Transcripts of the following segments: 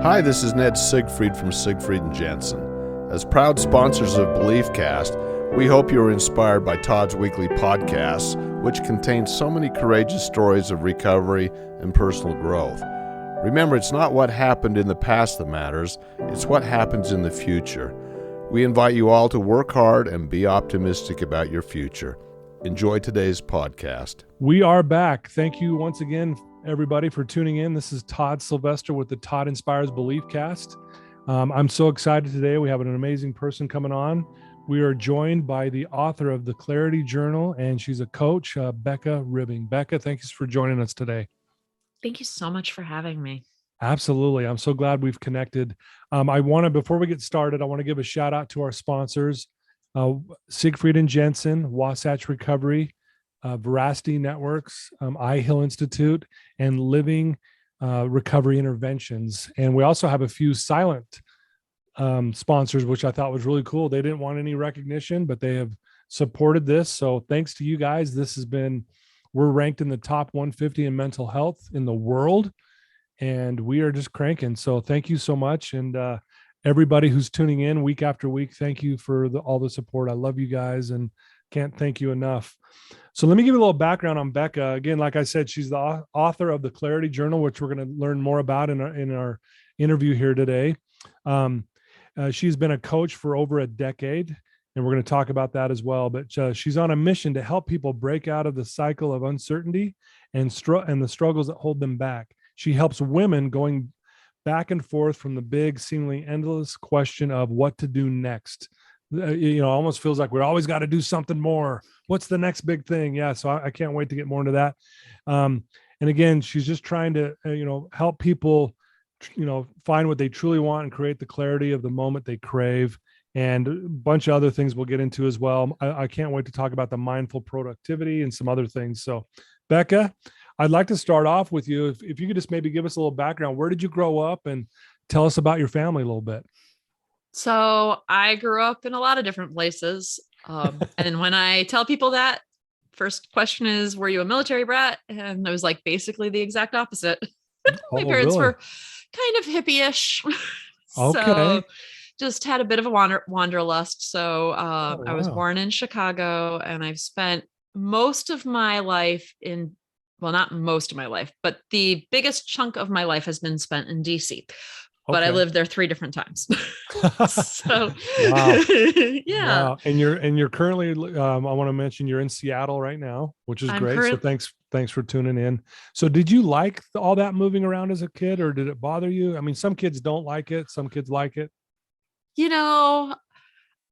Hi, this is Ned Siegfried from Siegfried and Jensen. As proud sponsors of BeliefCast, we hope you are inspired by Todd's weekly podcasts, which contain so many courageous stories of recovery and personal growth. Remember, it's not what happened in the past that matters, it's what happens in the future. We invite you all to work hard and be optimistic about your future. Enjoy today's podcast. We are back. Thank you once again, everybody, for tuning in. This is Todd Sylvester with the Todd Inspires BeliefCast. I'm so excited today. We have an amazing person coming on. We are joined by the author of the Clarity Journal, and she's a coach, Becca Ribbing. Becca, thank you for joining us today. Thank you so much for having me. Absolutely. I'm so glad we've connected. Before we get started, I want to give a shout out to our sponsors, Siegfried and Jensen, Wasatch Recovery, Veracity Networks, iHill Institute, and Living Recovery Interventions. And we also have a few silent sponsors, which I thought was really cool. They didn't want any recognition, but they have supported this. So thanks to you guys. We're ranked in the top 150 in mental health in the world, and we are just cranking. So thank you so much. And everybody who's tuning in week after week, thank you for all the support. I love you guys and can't thank you enough. So let me give you a little background on Becca. Again, like I said, she's the author of the Clarity Journal, which we're going to learn more about in our interview here today. She's been a coach for over a decade, and we're going to talk about that as well. But she's on a mission to help people break out of the cycle of uncertainty and the struggles that hold them back. She helps women going back and forth from the big, seemingly endless question of what to do next. Almost feels like we always got to do something more. What's the next big thing? Yeah. So I can't wait to get more into that. And again, she's just trying to, help people, find what they truly want and create the clarity of the moment they crave, and a bunch of other things we'll get into as well. I can't wait to talk about the mindful productivity and some other things. So Becca, I'd like to start off with you. If you could just maybe give us a little background. Where did you grow up, and tell us about your family a little bit? So I grew up in a lot of different places. And when I tell people that, first question is, were you a military brat? And I was like, basically the exact opposite. My parents were kind of hippie-ish. Okay. So just had a bit of a wanderlust. So I was born in Chicago, and I've spent most of my life not most of my life, but the biggest chunk of my life has been spent in DC. But I lived there 3 different times. So, wow. Yeah. Wow. And you're currently, I want to mention you're in Seattle right now, which is great. So thanks for tuning in. So did you like all that moving around as a kid, or did it bother you? I mean, some kids don't like it. Some kids like it.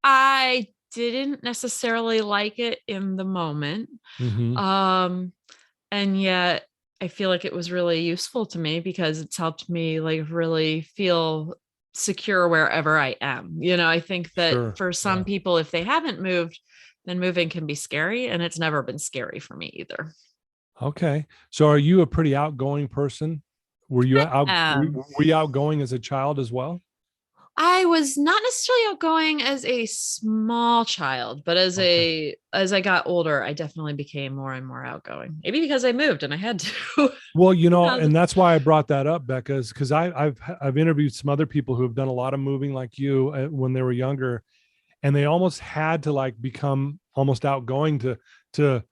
I didn't necessarily like it in the moment. Mm-hmm. And yet I feel like it was really useful to me because it's helped me really feel secure wherever I am. I think that for some people, if they haven't moved, then moving can be scary, and it's never been scary for me either. Okay. So are you a pretty outgoing person? Were you outgoing as a child as well? I was not necessarily outgoing as a small child, but as I got older, I definitely became more and more outgoing. Maybe because I moved and I had to. Well, and that's why I brought that up, Becca, is because I've interviewed some other people who have done a lot of moving like you when they were younger, and they almost had to become almost outgoing to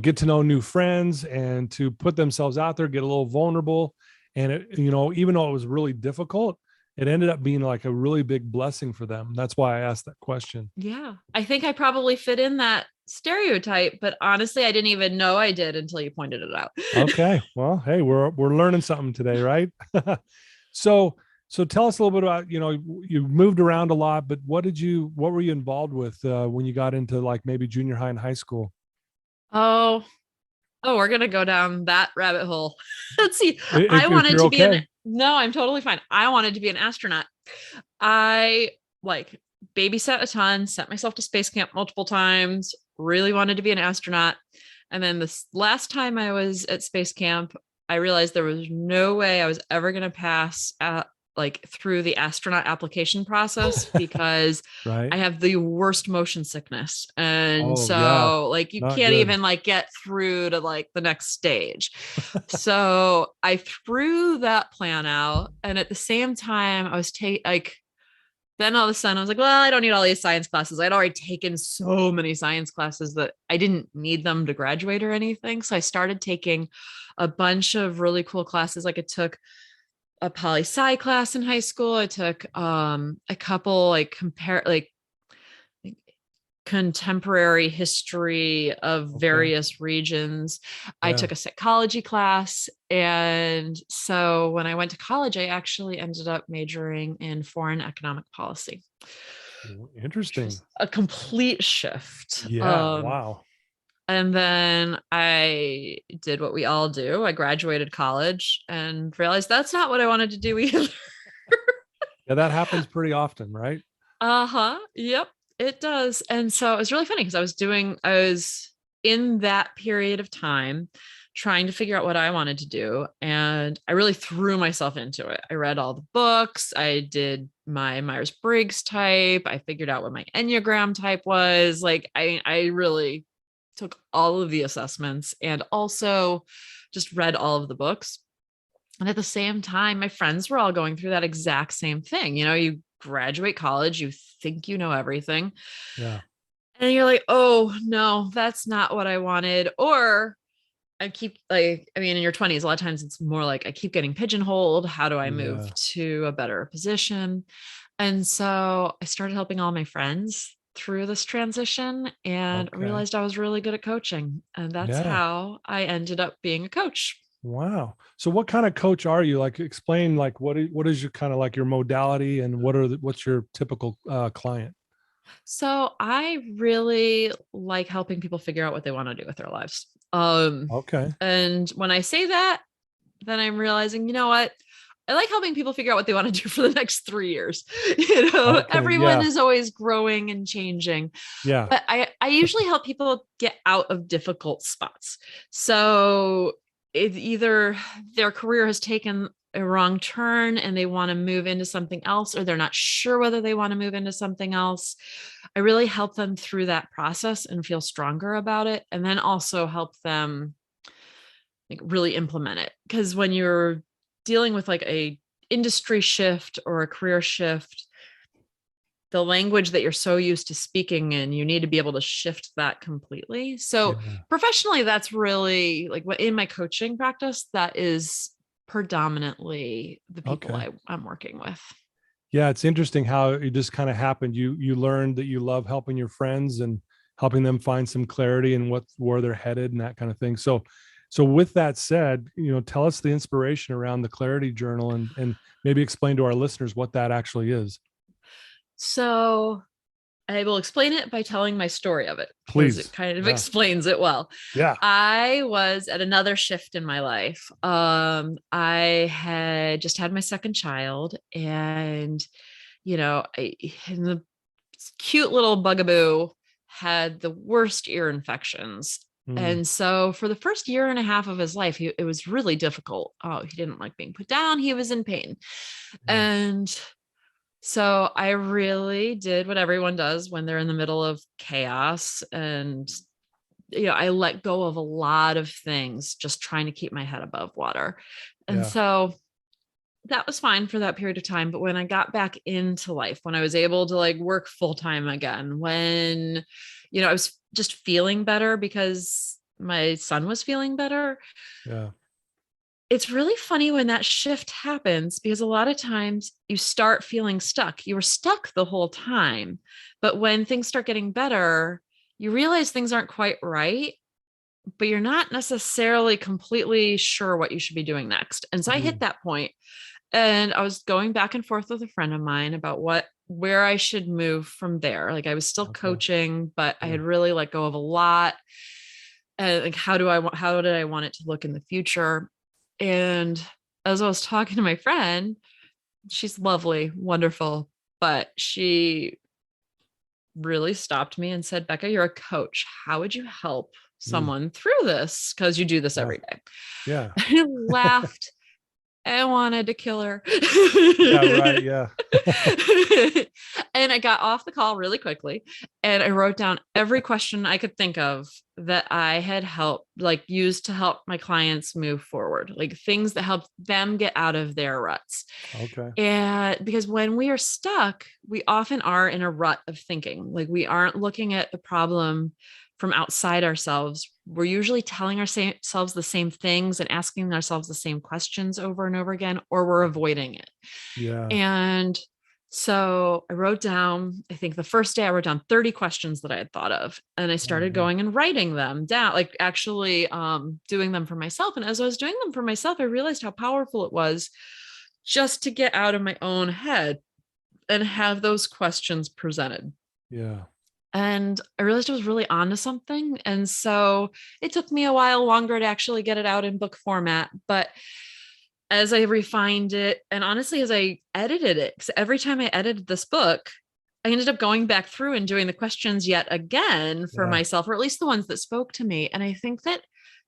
get to know new friends and to put themselves out there, get a little vulnerable. And even though it was really difficult, it ended up being a really big blessing for them. That's why I asked that question. Yeah. I think I probably fit in that stereotype, but honestly, I didn't even know I did until you pointed it out. Okay. Well, hey, we're learning something today, right? So tell us a little bit about, you moved around a lot, but what were you involved with when you got into maybe junior high and high school? Oh, we're going to go down that rabbit hole. Let's see. I wanted to be no, I'm totally fine. I wanted to be an astronaut. I babysat a ton, sent myself to space camp multiple times, really wanted to be an astronaut. And then this last time I was at space camp, I realized there was no way I was ever going to pass like through the astronaut application process because Right. I have the worst motion sickness. And Oh, yeah. so like you Not can't good. even like get through to like the next stage. So I threw that plan out. And at the same time, I was then all of a sudden I was like, well, I don't need all these science classes. I'd already taken so many science classes that I didn't need them to graduate or anything. So I started taking a bunch of really cool classes. Like I took a poli sci class in high school. I took a couple like contemporary history of various regions. I took a psychology class. And so when I went to college, I actually ended up majoring in foreign economic policy. Interesting. A complete shift. Yeah. Wow. And then I did what we all do. I graduated college and realized that's not what I wanted to do either. Yeah, that happens pretty often, right? Yep, it does. And so it was really funny because I was in that period of time trying to figure out what I wanted to do. And I really threw myself into it. I read all the books. I did my Myers-Briggs type. I figured out what my Enneagram type was. Like I really took all of the assessments and also just read all of the books. And at the same time, my friends were all going through that exact same thing. You know, you graduate college, you think you know everything. Yeah. And you're like, oh no, that's not what I wanted. Or in your 20s, a lot of times it's more like I keep getting pigeonholed. How do I move to a better position? And so I started helping all my friends through this transition and realized I was really good at coaching. And that's how I ended up being a coach. Wow. So what kind of coach are you? Like explain like what is your kind of like your modality and what's your typical client? So I really like helping people figure out what they want to do with their lives. And when I say that, then I'm realizing, you know what? I like helping people figure out what they want to do for the next 3 years. Everyone is always growing and changing. Yeah. But I usually help people get out of difficult spots. So it's either their career has taken a wrong turn and they want to move into something else, or they're not sure whether they want to move into something else. I really help them through that process and feel stronger about it. And then also help them like really implement it. Because when you're dealing with like a industry shift or a career shift, the language that you're so used to speaking in, you need to be able to shift that completely. So professionally, that's really like what in my coaching practice, that is predominantly the people I'm working with. Yeah. It's interesting how it just kind of happened. You learned that you love helping your friends and helping them find some clarity and where they're headed and that kind of thing. So with that said, tell us the inspiration around the Clarity Journal and maybe explain to our listeners what that actually is. So I will explain it by telling my story of it. Please. It kind of explains it well. Yeah. I was at another shift in my life. I had just had my second child and, the cute little bugaboo had the worst ear infections. And so for the first year and a half of his life, it was really difficult. Oh, he didn't like being put down. He was in pain. And so I really did what everyone does when they're in the middle of chaos. And, I let go of a lot of things, just trying to keep my head above water. And so that was fine for that period of time. But when I got back into life, when I was able to like work full time again, when, I was just feeling better because my son was feeling better. Yeah. It's really funny when that shift happens because a lot of times you start feeling stuck. You were stuck the whole time. But when things start getting better, you realize things aren't quite right, but you're not necessarily completely sure what you should be doing next. And so I hit that point and I was going back and forth with a friend of mine about where I should move from there. Like I was still coaching, but I had really let go of a lot. And like, how did I want it to look in the future? And as I was talking to my friend, she's lovely, wonderful, but she really stopped me and said, Becca, you're a coach. How would you help someone through this? Because you do this every day. Yeah. I laughed I wanted to kill her. Yeah, right. Yeah. And I got off the call really quickly and I wrote down every question I could think of that I had used to help my clients move forward, like things that helped them get out of their ruts. Okay. And because when we are stuck, we often are in a rut of thinking, like we aren't looking at the problem from outside ourselves. We're usually telling ourselves the same things and asking ourselves the same questions over and over again, or we're avoiding it. Yeah. And so I wrote down, I think the first day I wrote down 30 questions that I had thought of, and I started going and writing them down, like actually doing them for myself. And as I was doing them for myself, I realized how powerful it was just to get out of my own head and have those questions presented. Yeah. And I realized I was really onto something. And so it took me a while longer to actually get it out in book format. But as I refined it, and honestly, as I edited it, because every time I edited this book, I ended up going back through and doing the questions yet again for myself, or at least the ones that spoke to me. And I think that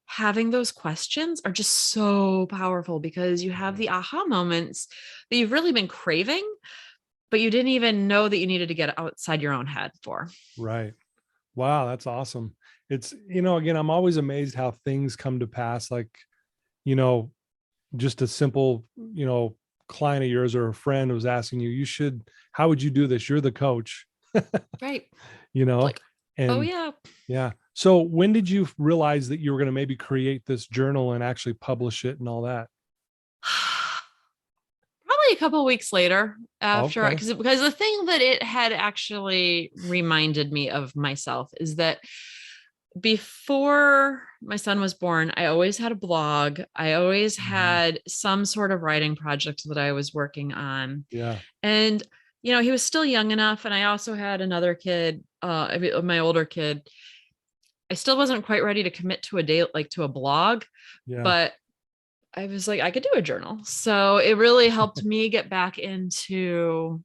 having those questions are just so powerful because you have the aha moments that you've really been craving, but you didn't even know that you needed to get outside your own head for. Right. Wow. That's awesome. It's, again, I'm always amazed how things come to pass. Like, just a simple, client of yours or a friend was asking you, how would you do this? You're the coach, Right. Like, and oh yeah. Yeah. So when did you realize that you were going to maybe create this journal and actually publish it and all that? Probably a couple of weeks later after, Okay. because the thing that it had actually reminded me of myself is that before my son was born, I always had a blog. I always had some sort of writing project that I was working on. Yeah. And, he was still young enough. And I also had another kid, my older kid. I still wasn't quite ready to commit to to a blog, but I was like, I could do a journal. So it really helped me get back into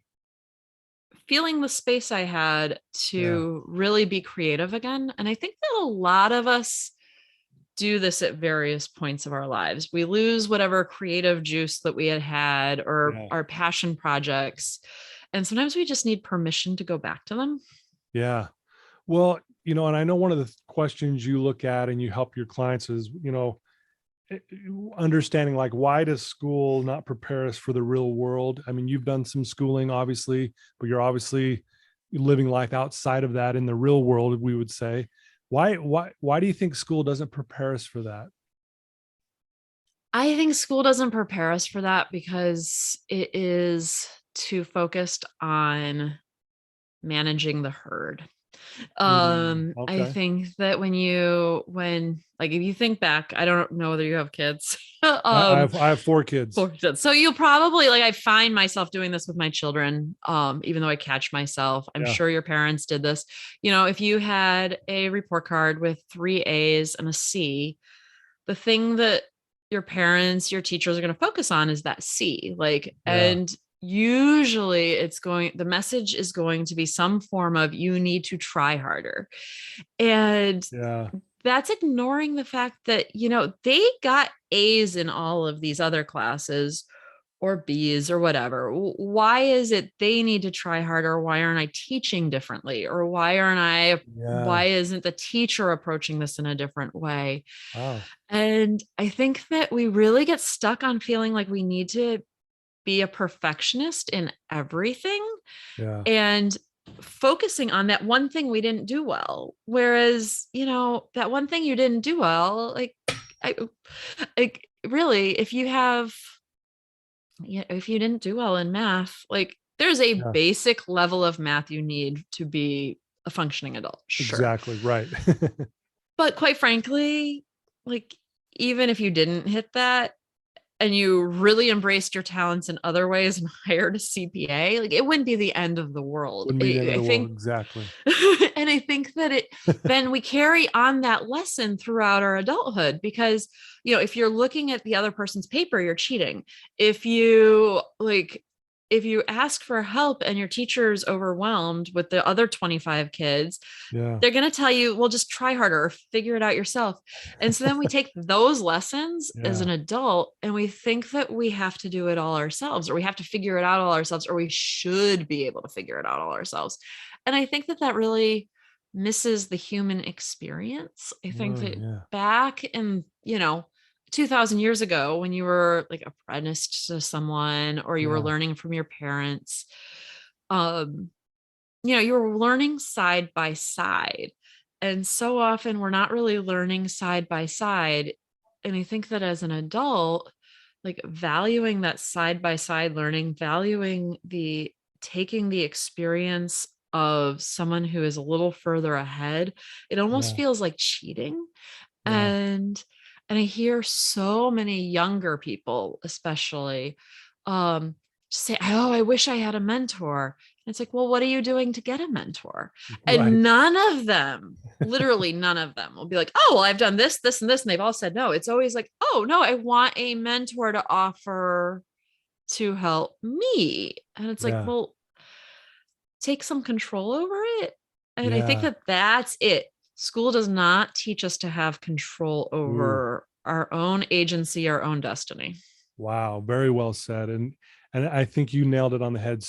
feeling the space I had to really be creative again. And I think that a lot of us do this at various points of our lives. We lose whatever creative juice that we had or our passion projects. And sometimes we just need permission to go back to them. Yeah. Well, and I know one of the questions you look at and you help your clients is, understanding like, why does school not prepare us for the real world? I mean, you've done some schooling, obviously, but you're obviously living life outside of that in the real world, we would say. Why do you think school doesn't prepare us for that? I think school doesn't prepare us for that because it is too focused on managing the herd. I think that if you think back, I don't know whether you have kids. I have 4 kids. So you'll probably I find myself doing this with my children. Even though I catch myself, I'm sure your parents did this. If you had a report card with 3 A's and a C, the thing that your parents, your teachers are going to focus on is that C, and usually the message is going to be some form of, you need to try harder. And that's ignoring the fact that, they got A's in all of these other classes or B's or whatever. Why is it they need to try harder? Why aren't I teaching differently? Or why isn't the teacher approaching this in a different way? Wow. And I think that we really get stuck on feeling like we need to be a perfectionist in everything and focusing on that one thing we didn't do well. Whereas, that one thing you didn't do well, really, if you didn't do well in math, there's a basic level of math you need to be a functioning adult. Sure. Exactly. Right. But quite frankly, even if you didn't hit that, and you really embraced your talents in other ways and hired a CPA, it wouldn't be the end of the world. Exactly. And I think that then we carry on that lesson throughout our adulthood, because, if you're looking at the other person's paper, you're cheating. If you if you ask for help and your teacher's overwhelmed with the other 25 kids, Yeah. they're going to tell you, well, just try harder or figure it out yourself. And so then we take those lessons as an adult and we think that we have to do it all ourselves, or we have to figure it out all ourselves, or we should be able to figure it out all ourselves. And I think that that really misses the human experience. I think that back in, 2000 years ago, when you were like apprenticed to someone or you were learning from your parents, you were learning side by side. And so often we're not really learning side by side. And I think that as an adult, like valuing that side by side learning, valuing taking the experience of someone who is a little further ahead, it almost feels like cheating. And I hear so many younger people, especially, say, "Oh, I wish I had a mentor." And it's like, well, what are you doing to get a mentor? And none of them, literally none of them will be like, "Oh, well, I've done this, this, and this." And they've all said no. It's always like, "Oh, no, I want a mentor to offer to help me." And it's like, well, take some control over it. And I think that that's it. School does not teach us to have control over our own agency, our own destiny. Wow. Very well said. And I think you nailed it on the head.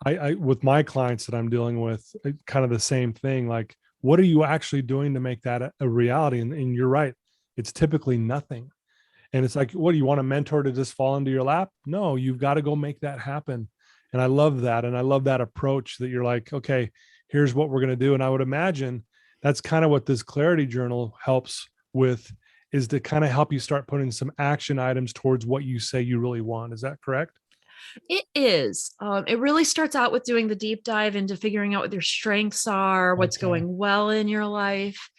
I with my clients that I'm dealing with, kind of the same thing. Like, what are you actually doing to make that a reality? And you're right. It's typically nothing. And it's like, what do you want a mentor to just fall into your lap? No, you've got to go make that happen. And I love that. And I love that approach that you're like, okay, here's what we're going to do. And I would imagine that's kind of what this clarity journal helps with, is to kind of help you start putting some action items towards what you say you really want. Is that correct? It is. It really starts out with doing the deep dive into figuring out what your strengths are, what's going well in your life.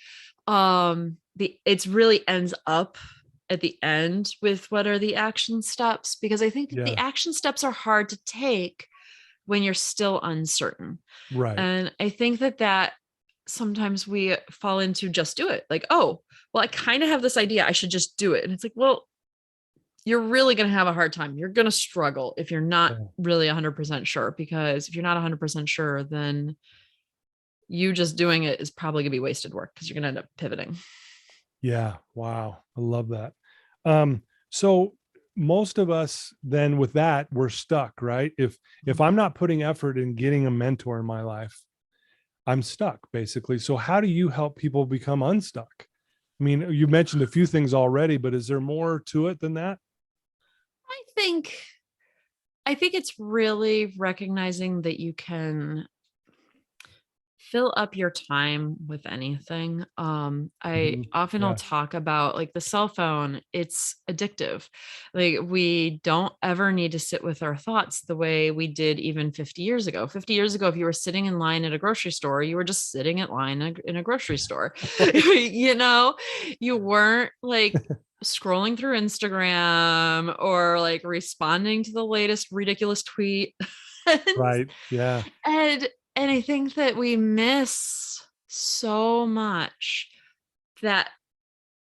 It really ends up at the end with what are the action steps, because I think that the action steps are hard to take when you're still uncertain. Right. And I think that sometimes we fall into just do it. Like, oh, well, I kind of have this idea, I should just do it. And it's like, well, you're really going to have a hard time. You're going to struggle if you're not really 100% sure, because if you're not 100% sure, then you just doing it is probably going to be wasted work, because you're going to end up pivoting. Yeah. Wow. I love that. So most of us then with that, we're stuck, right? If I'm not putting effort in getting a mentor in my life, I'm stuck basically. So how do you help people become unstuck? I mean, you mentioned a few things already, but is there more to it than that? I think it's really recognizing that you can fill up your time with anything. I often will talk about like the cell phone. It's addictive. Like, we don't ever need to sit with our thoughts the way we did even 50 years ago. 50 years ago, if you were sitting in line at a grocery store, you were just sitting in line in a grocery store. You weren't like scrolling through Instagram or like responding to the latest ridiculous tweet. Right. Yeah. And I think that we miss so much that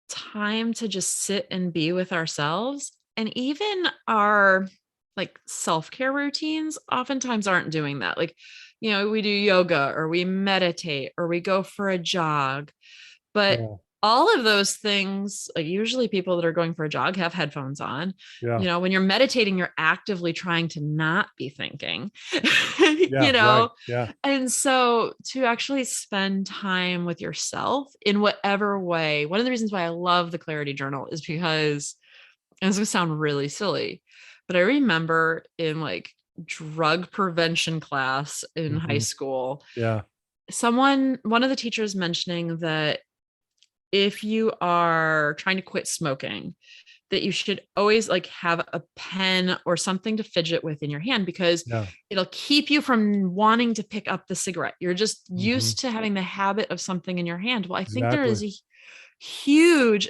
time to just sit and be with ourselves. And even our like self-care routines oftentimes aren't doing that. Like, we do yoga or we meditate or we go for a jog. But all of those things, like usually people that are going for a jog have headphones on. When you're meditating, you're actively trying to not be thinking, Right. Yeah. And so to actually spend time with yourself in whatever way, one of the reasons why I love the Clarity Journal is because, and this is going to sound really silly, but I remember in like drug prevention class in high school, one of the teachers mentioning that if you are trying to quit smoking, that you should always like have a pen or something to fidget with in your hand, because it'll keep you from wanting to pick up the cigarette. You're just used to having the habit of something in your hand. Well, I think there is a huge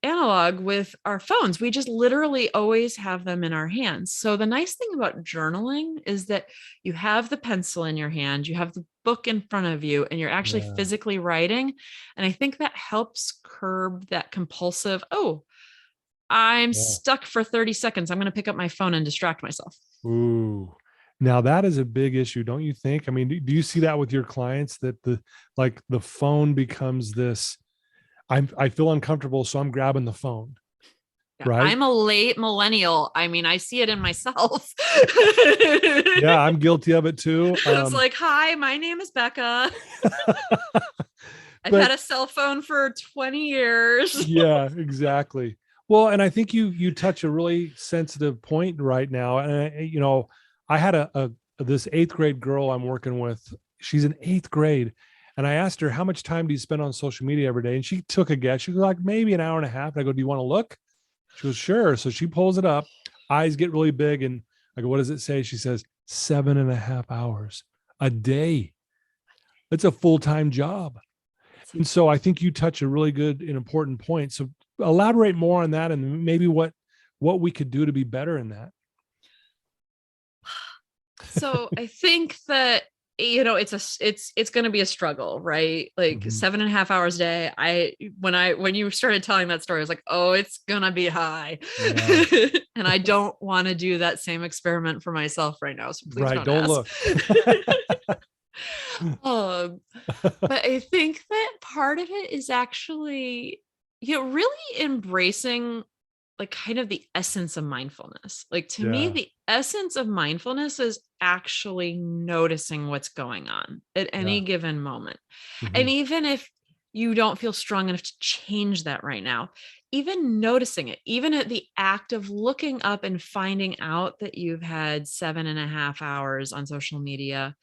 analog with our phones. We just literally always have them in our hands. So the nice thing about journaling is that you have the pencil in your hand, you have the book in front of you, and you're actually physically writing. And I think that helps curb that compulsive, oh, I'm Yeah. stuck for 30 seconds. I'm going to pick up my phone and distract myself. Ooh. Now that is a big issue, don't you think? I mean, do you see that with your clients that the phone becomes this, I feel uncomfortable, so I'm grabbing the phone, Yeah, right? I'm a late millennial. I mean, I see it in myself. Yeah, I'm guilty of it too. It's like, hi, my name is Becca. I've But had a cell phone for 20 years. yeah, exactly. Well, and I think you touch a really sensitive point right now. And I had a this 8th grade girl I'm working with. She's in 8th grade, and I asked her, how much time do you spend on social media every day? And she took a guess. She was like, maybe an hour and a half. And I go, do you want to look? She goes, sure. So she pulls it up, eyes get really big, and I go, what does it say? She says 7.5 hours a day. It's a full-time job. And so I think you touch a really good and important point. So elaborate more on that, and maybe what we could do to be better in that. So I think that, it's going to be a struggle, right? Like 7.5 hours a day. When you started telling that story, I was like, oh, it's going to be high. Yeah. And I don't want to do that same experiment for myself right now. So please don't look. But I think that part of it is actually, really embracing like kind of the essence of mindfulness. Like to me, the essence of mindfulness is actually noticing what's going on at any given moment. And even if you don't feel strong enough to change that right now, even noticing it, even at the act of looking up and finding out that you've had 7.5 hours on social media,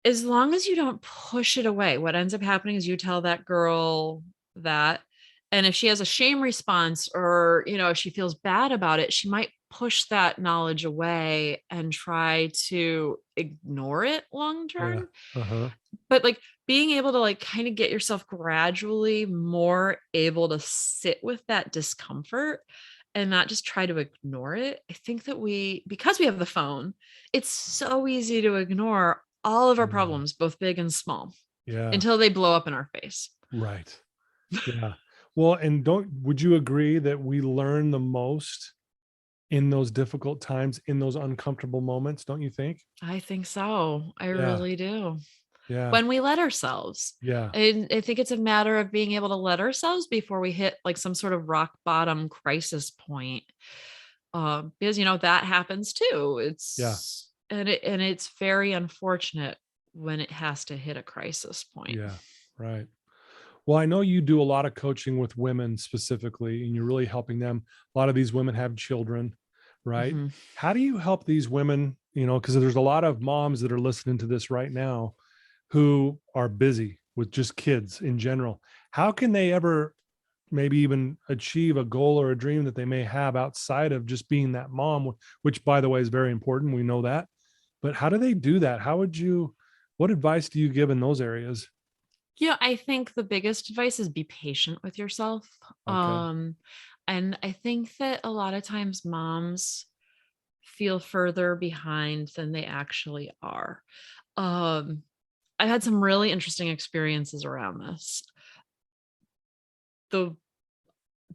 as long as you don't push it away, what ends up happening is you tell that girl that, and if she has a shame response or, if she feels bad about it, she might push that knowledge away and try to ignore it long term. But like being able to like kind of get yourself gradually more able to sit with that discomfort and not just try to ignore it. I think that because we have the phone, it's so easy to ignore all of our problems, both big and small, until they blow up in our face. Right. Yeah. Well, and would you agree that we learn the most in those difficult times, in those uncomfortable moments? Don't you think? I think so. I really do. Yeah. When we let ourselves. Yeah. And I think it's a matter of being able to let ourselves before we hit like some sort of rock bottom crisis point. Because that happens too. And it's very unfortunate when it has to hit a crisis point. Yeah. Right. Well, I know you do a lot of coaching with women specifically, and you're really helping them. A lot of these women have children, right? How do you help these women, because there's a lot of moms that are listening to this right now who are busy with just kids in general. How can they ever maybe even achieve a goal or a dream that they may have outside of just being that mom, which by the way is very important. We know that. But how do they do that? What advice do you give in those areas? I think the biggest advice is be patient with yourself. Okay. And I think that a lot of times moms feel further behind than they actually are. I've had some really interesting experiences around this. The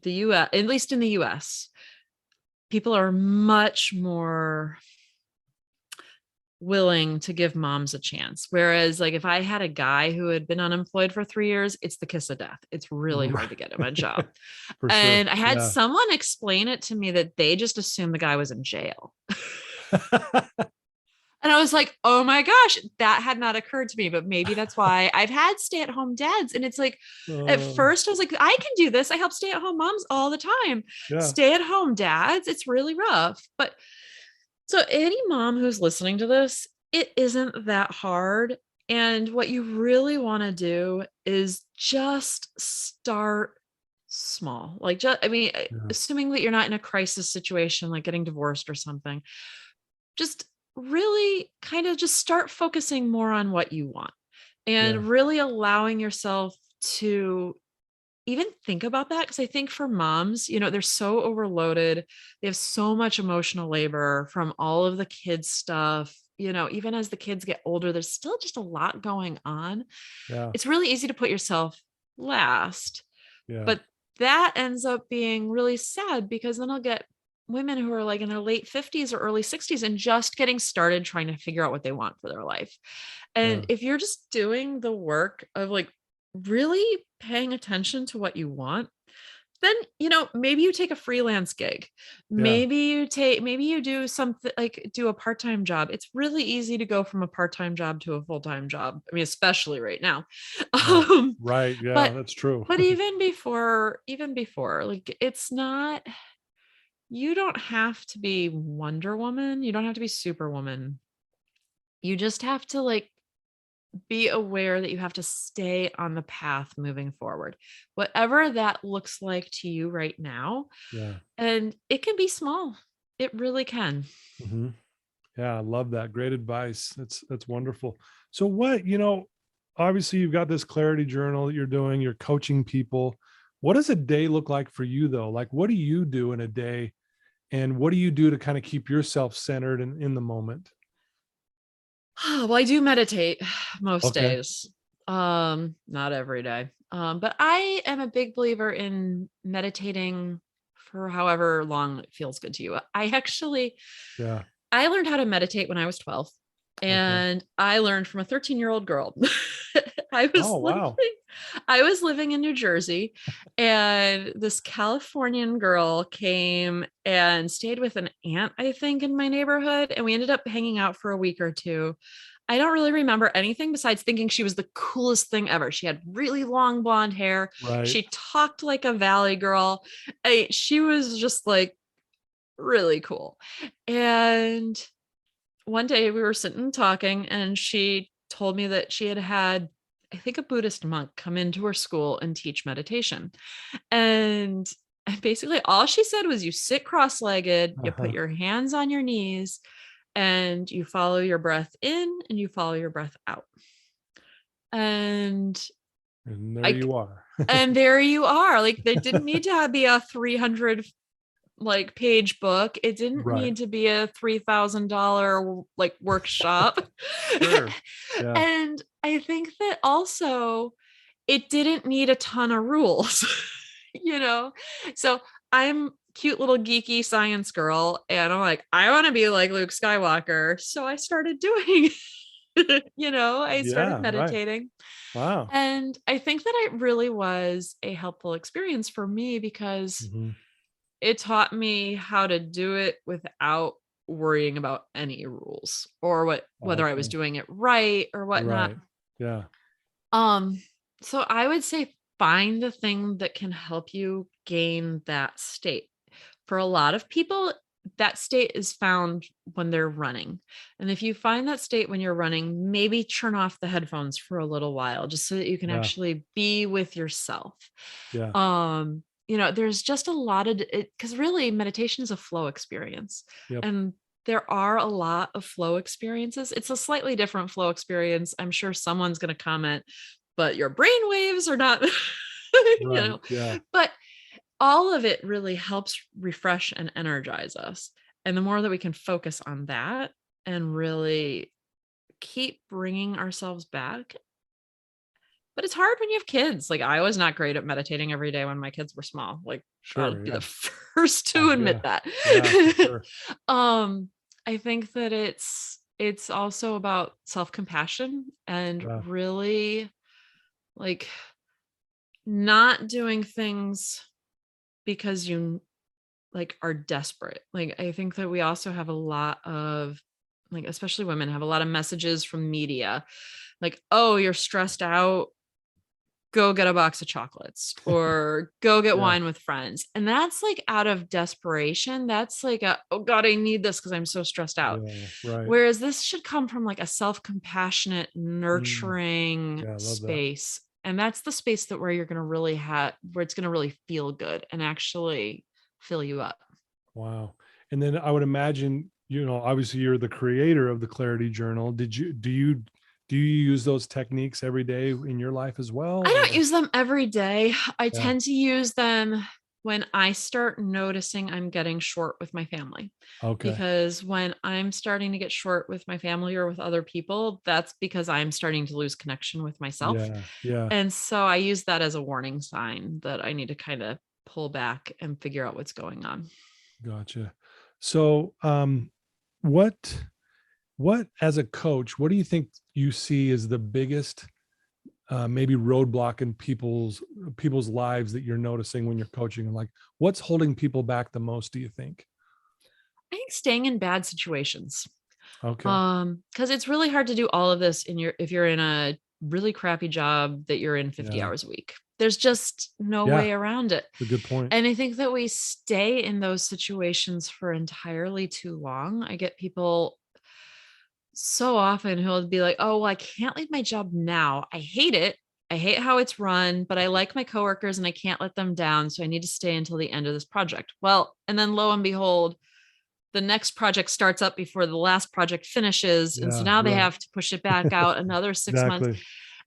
US, at least in the US, people are much more willing to give moms a chance. Whereas like if I had a guy who had been unemployed for 3 years, it's the kiss of death. It's really hard to get him a job. And I had someone explain it to me that they just assumed the guy was in jail. And I was like, oh my gosh, that had not occurred to me, but maybe that's why I've had stay-at-home dads. And it's like, at first I was like, I can do this. I help stay-at-home moms all the time. Stay-at-home dads, it's really rough. But so any mom who's listening to this, it isn't that hard. And what you really want to do is just start small. Like, assuming that you're not in a crisis situation, like getting divorced or something, just really kind of just start focusing more on what you want and really allowing yourself to even think about that. Because I think for moms, they're so overloaded. They have so much emotional labor from all of the kids stuff. Even as the kids get older, there's still just a lot going on. It's really easy to put yourself last. But that ends up being really sad, because then I'll get women who are like in their late 50s or early 60s and just getting started trying to figure out what they want for their life. And if you're just doing the work of like really paying attention to what you want, then, maybe you take a freelance gig. Maybe you do something like do a part-time job. It's really easy to go from a part-time job to a full-time job. I mean, especially right now. Right. Yeah, But that's true. but even before, like, it's not, you don't have to be Wonder Woman. You don't have to be Superwoman. You just have to like be aware that you have to stay on the path moving forward, whatever that looks like to you right now. Yeah. And it can be small. It really can. Mm-hmm. Yeah, I love that. Great advice. That's wonderful. So what, obviously you've got this clarity journal that you're doing, you're coaching people. What does a day look like for you though? Like, what do you do in a day, and what do you do to kind of keep yourself centered and in the moment? Well, I do meditate most Okay. days. Not every day. But I am a big believer in meditating for however long it feels good to you. Yeah. I learned how to meditate when I was 12, Okay. and I learned from a 13-year-old girl. I was Oh, living wow. I was living in New Jersey, and this Californian girl came and stayed with an aunt, I think, in my neighborhood, and we ended up hanging out for a week or two. I don't really remember anything besides thinking she was the coolest thing ever. She had really long blonde hair. Right. She talked like a valley girl. She was just like really cool. And one day we were sitting talking, and she told me that she had, I think, a Buddhist monk come into her school and teach meditation. And basically all she said was, you sit cross-legged, you put Uh-huh. your hands on your knees, and you follow your breath in and you follow your breath out. And And there I you are. and there you are. Like, there didn't need to be a 300 like page book. It didn't Right. need to be a $3,000 like workshop. Sure. Yeah. And I think that also it didn't need a ton of rules, you know? So I'm cute little geeky science girl, and I'm like, I want to be like Luke Skywalker. So I started doing, I started Yeah. Right. meditating. Wow. And I think that it really was a helpful experience for me, because Mm-hmm. it taught me how to do it without worrying about any rules, or whether I was Okay. doing it right or whatnot. Right. Yeah. Um, so I would say find the thing that can help you gain that state. For a lot of people, that state is found when they're running. And if you find that state when you're running, maybe turn off the headphones for a little while, just so that you can Yeah. actually be with yourself. Yeah. There's just a lot of it, because really meditation is a flow experience. Yep. And there are a lot of flow experiences. It's a slightly different flow experience. I'm sure someone's going to comment, but your brain waves are not, Right. Yeah. but all of it really helps refresh and energize us. And the more that we can focus on that and really keep bringing ourselves back. But it's hard when you have kids. Like, I was not great at meditating every day when my kids were small. Like, I'll Sure. be Yeah. the first to admit Yeah. that. Yeah. For sure. I think that it's also about self-compassion, and Yeah. really like not doing things because you like are desperate. Like, I think that we also have a lot of, like, especially women have a lot of messages from media, like, oh, you're stressed out, go get a box of chocolates, or go get Yeah. wine with friends. And that's like out of desperation. That's like oh God, I need this because I'm so stressed out. Yeah. Right. Whereas this should come from like a self-compassionate, Mm. nurturing Yeah. I love that. space. And that's the space that where you're going to really where it's going to really feel good and actually fill you up. Wow. And then I would imagine, obviously you're the creator of the Clarity Journal. Do you use those techniques every day in your life as well? I don't Or? use them every day. I Yeah. tend to use them when I start noticing I'm getting short with my family. Okay. Because when I'm starting to get short with my family or with other people, that's because I'm starting to lose connection with myself. Yeah. Yeah. And so I use that as a warning sign that I need to kind of pull back and figure out what's going on. Gotcha. So, what as a coach, what do you think you see as the biggest maybe roadblock in people's lives that you're noticing when you're coaching, and like what's holding people back the most, do you think? I think staying in bad situations. Okay. Because it's really hard to do all of this if you're in a really crappy job that you're in 50 Yeah. hours a week. There's just no way around it. That's a good point. And I think that we stay in those situations for entirely too long. I get people so often who'll be like, oh, well, I can't leave my job now. I hate it. I hate how it's run, but I like my coworkers and I can't let them down. So I need to stay until the end of this project. Well, and then lo and behold, the next project starts up before the last project finishes. And so now they have to push it back out another 6 months.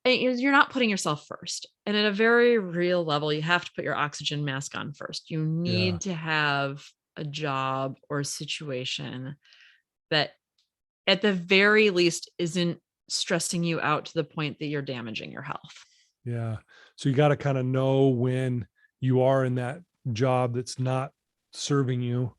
And you're not putting yourself first. And at a very real level, you have to put your oxygen mask on first. You need to have a job or a situation that at the very least isn't stressing you out to the point that you're damaging your health. Yeah. So you got to kind of know when you are in that job that's not serving you.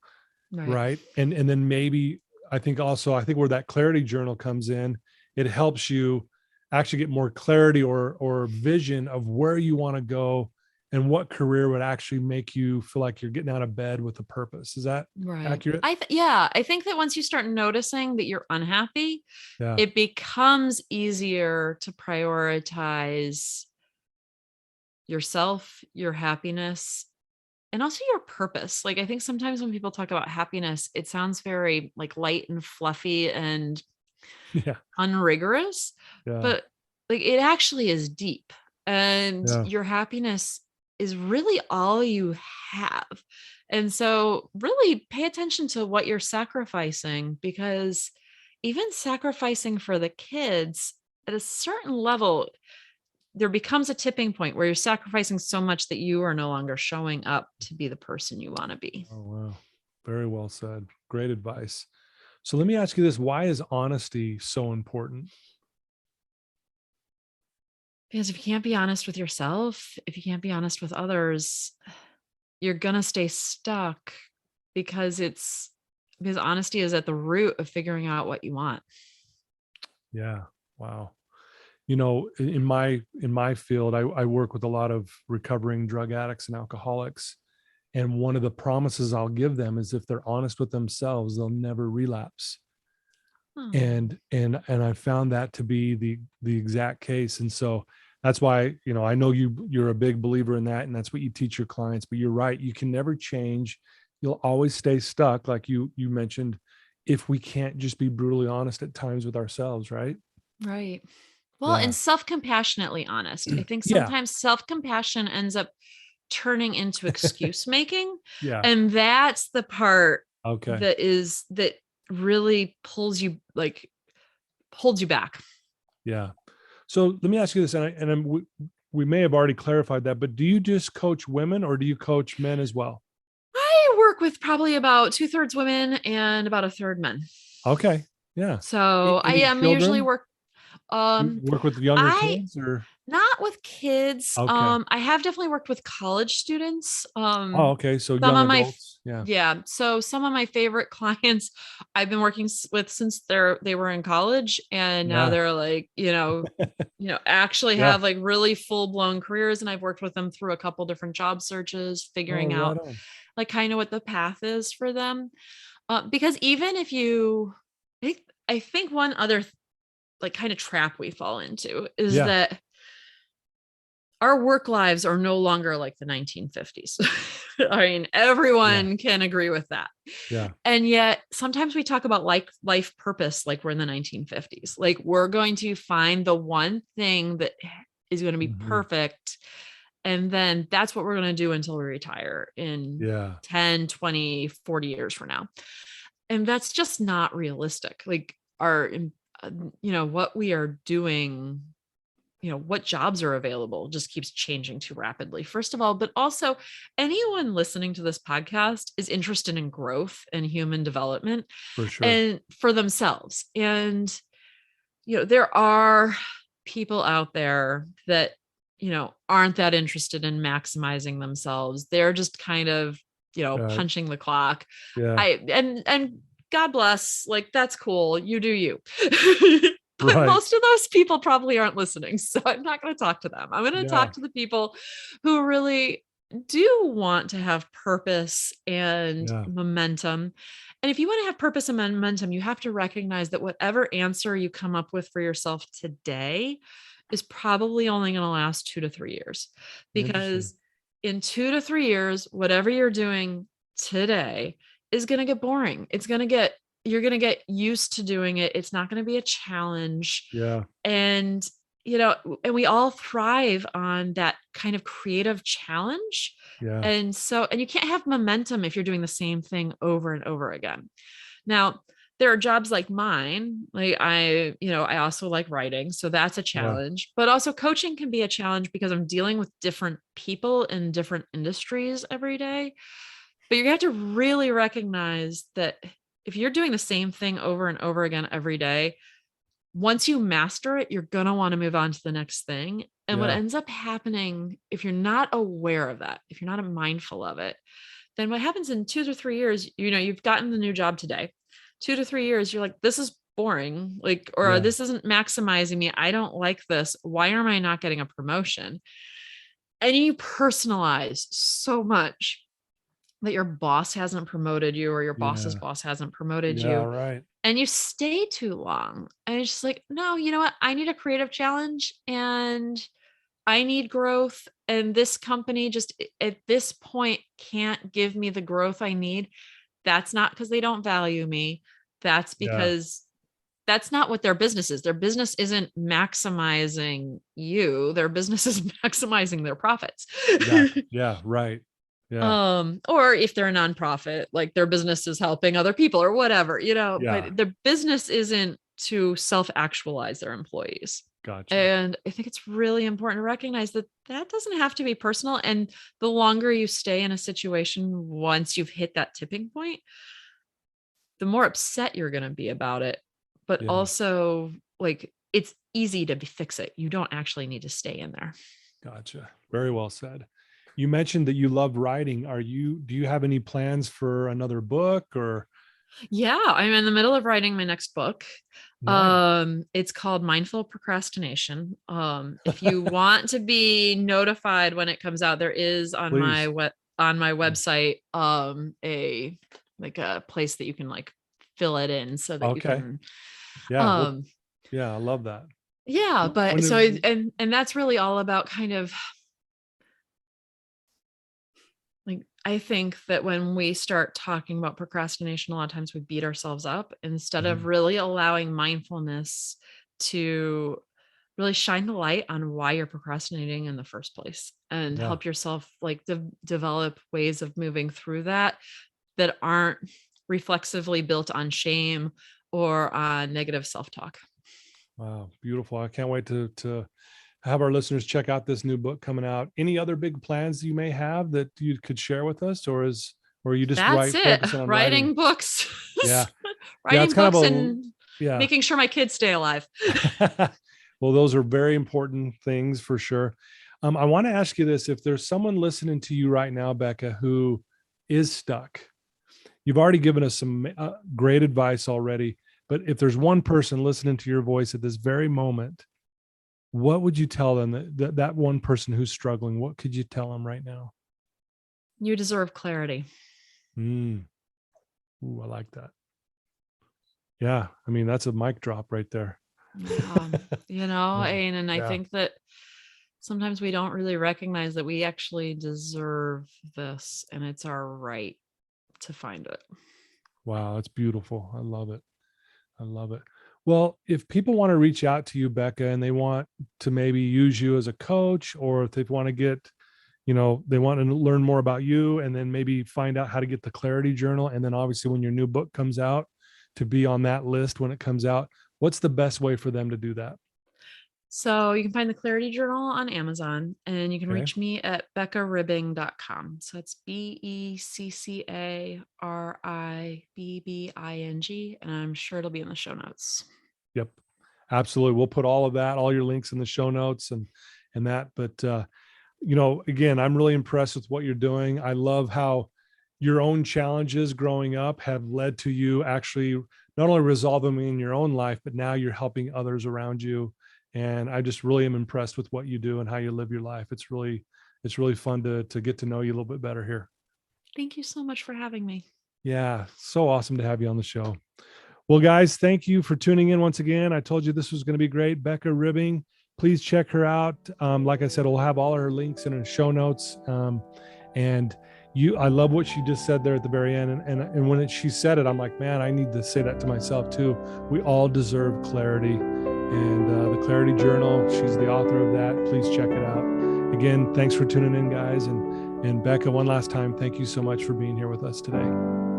Right. And then maybe I think where that clarity journal comes in, it helps you actually get more clarity or vision of where you want to go and what career would actually make you feel like you're getting out of bed with a purpose. Is that accurate? I think that once you start noticing that you're unhappy, it becomes easier to prioritize yourself, your happiness, and also your purpose. Like, I think sometimes when people talk about happiness, it sounds very like light and fluffy and unrigorous, but like it actually is deep, and your happiness is really all you have. And so really pay attention to what you're sacrificing, because even sacrificing for the kids at a certain level, there becomes a tipping point where you're sacrificing so much that you are no longer showing up to be the person you want to be. Oh, wow. Very well said. Great advice. So let me ask you this. Why is honesty so important? Because if you can't be honest with yourself, if you can't be honest with others, you're going to stay stuck, because honesty is at the root of figuring out what you want. Yeah. Wow. You know, in my field, I work with a lot of recovering drug addicts and alcoholics. And one of the promises I'll give them is if they're honest with themselves, they'll never relapse. And I found that to be the exact case. And so that's why, you know, I know you're a big believer in that, and that's what you teach your clients, but you're right. You can never change. You'll always stay stuck. Like you mentioned, if we can't just be brutally honest at times with ourselves. Right. Right. Well, and self-compassionately honest. I think sometimes self-compassion ends up turning into excuse making. And that's the part that really holds you back. Yeah. So let me ask you this, and we may have already clarified that, but do you just coach women or do you coach men as well? I work with probably about 2/3 women and about 1/3 men. Okay. Yeah. So I am usually work with younger kids, or not with kids. Okay. I have definitely worked with college students. Okay. So young adults. So some of my favorite clients I've been working with since they were in college, and now they're like, actually have like really full-blown careers. And I've worked with them through a couple different job searches, figuring out like kind of what the path is for them. Because even if I think one other like kind of trap we fall into is that our work lives are no longer like the 1950s. I mean, everyone can agree with that. Yeah. And yet sometimes we talk about like life purpose, like we're in the 1950s. Like we're going to find the one thing that is going to be perfect. And then that's what we're going to do until we retire in 10, 20, 40 years from now. And that's just not realistic. Like what we are doing, what jobs are available just keeps changing too rapidly, first of all. But also, anyone listening to this podcast is interested in growth and human development, for sure, and for themselves. And, there are people out there that, aren't that interested in maximizing themselves. They're just kind of, punching the clock. Yeah. And God bless, like, that's cool. You do you. But Right. most of those people probably aren't listening. So I'm not going to talk to them. I'm going to talk to the people who really do want to have purpose and momentum. And if you want to have purpose and momentum, you have to recognize that whatever answer you come up with for yourself today is probably only going to last 2 to 3 years, because in 2 to 3 years, whatever you're doing today is going to get boring. You're going to get used to doing it. It's not going to be a challenge. Yeah. And, and we all thrive on that kind of creative challenge. Yeah. And you can't have momentum if you're doing the same thing over and over again. Now, there are jobs like mine. Like I also like writing. So that's a challenge, but also coaching can be a challenge because I'm dealing with different people in different industries every day. But you have to really recognize that if you're doing the same thing over and over again every day, once you master it, you're going to want to move on to the next thing. And what ends up happening, if you're not aware of that, if you're not mindful of it, then what happens in 2 to 3 years, you've gotten the new job today, 2 to 3 years, you're like, this is boring, like, or this isn't maximizing me. I don't like this. Why am I not getting a promotion? And you personalize so much that your boss hasn't promoted you, or your boss's boss hasn't promoted you. Right. And you stay too long. And it's just like, no, you know what? I need a creative challenge and I need growth. And this company just at this point can't give me the growth I need. That's not because they don't value me. That's because that's not what their business is. Their business isn't maximizing you. Their business is maximizing their profits. Yeah. Right. Yeah. Or if they're a nonprofit, like their business is helping other people or whatever, but their business isn't to self-actualize their employees. Gotcha. And I think it's really important to recognize that doesn't have to be personal. And the longer you stay in a situation, once you've hit that tipping point, the more upset you're going to be about it. But also, like, it's easy to fix it. You don't actually need to stay in there. Gotcha. Very well said. You mentioned that you love writing. Do you have any plans for another book or? Yeah, I'm in the middle of writing my next book. Nice. It's called Mindful Procrastination. If you want to be notified when it comes out, there is on my website, a place that you can like fill it in so that you can. Yeah. I love that. Yeah, but and that's really all about kind of like, I think that when we start talking about procrastination, a lot of times we beat ourselves up instead of really allowing mindfulness to really shine the light on why you're procrastinating in the first place and help yourself like develop ways of moving through that aren't reflexively built on shame or on negative self-talk. Wow. Beautiful. I can't wait to have our listeners check out this new book coming out. Any other big plans you may have that you could share with us, or you just focusing on writing books? Yeah. Writing books and making sure my kids stay alive. Well, those are very important things for sure. I want to ask you this. If there's someone listening to you right now, Becca, who is stuck, you've already given us some great advice already, but if there's one person listening to your voice at this very moment, what would you tell them, that one person who's struggling? What could you tell them right now? You deserve clarity. Ooh, I like that. Yeah. I mean, that's a mic drop right there. And I think that sometimes we don't really recognize that we actually deserve this and it's our right to find it. Wow. That's beautiful. I love it. Well, if people want to reach out to you, Becca, and they want to maybe use you as a coach, or if they want to get, they want to learn more about you and then maybe find out how to get the Clarity Journal. And then obviously when your new book comes out, to be on that list when it comes out, what's the best way for them to do that? So you can find the Clarity Journal on Amazon, and you can reach me at beccaribbing.com. So it's BECCARIBBING, and I'm sure it'll be in the show notes. Yep, absolutely. We'll put all of that, all your links in the show notes, and and that. But, again, I'm really impressed with what you're doing. I love how your own challenges growing up have led to you actually not only resolve them in your own life, but now you're helping others around you. And I just really am impressed with what you do and how you live your life. It's really fun to get to know you a little bit better here. Thank you so much for having me. Yeah, so awesome to have you on the show. Well, guys, thank you for tuning in once again. I told you this was going to be great. Becca Ribbing, please check her out. Like I said, we'll have all her links in her show notes. I love what she just said there at the very end. And when she said it, I'm like, man, I need to say that to myself too. We all deserve clarity. And the Clarity Journal, she's the author of that. Please check it out. Again, thanks for tuning in, guys. And Becca, one last time, thank you so much for being here with us today.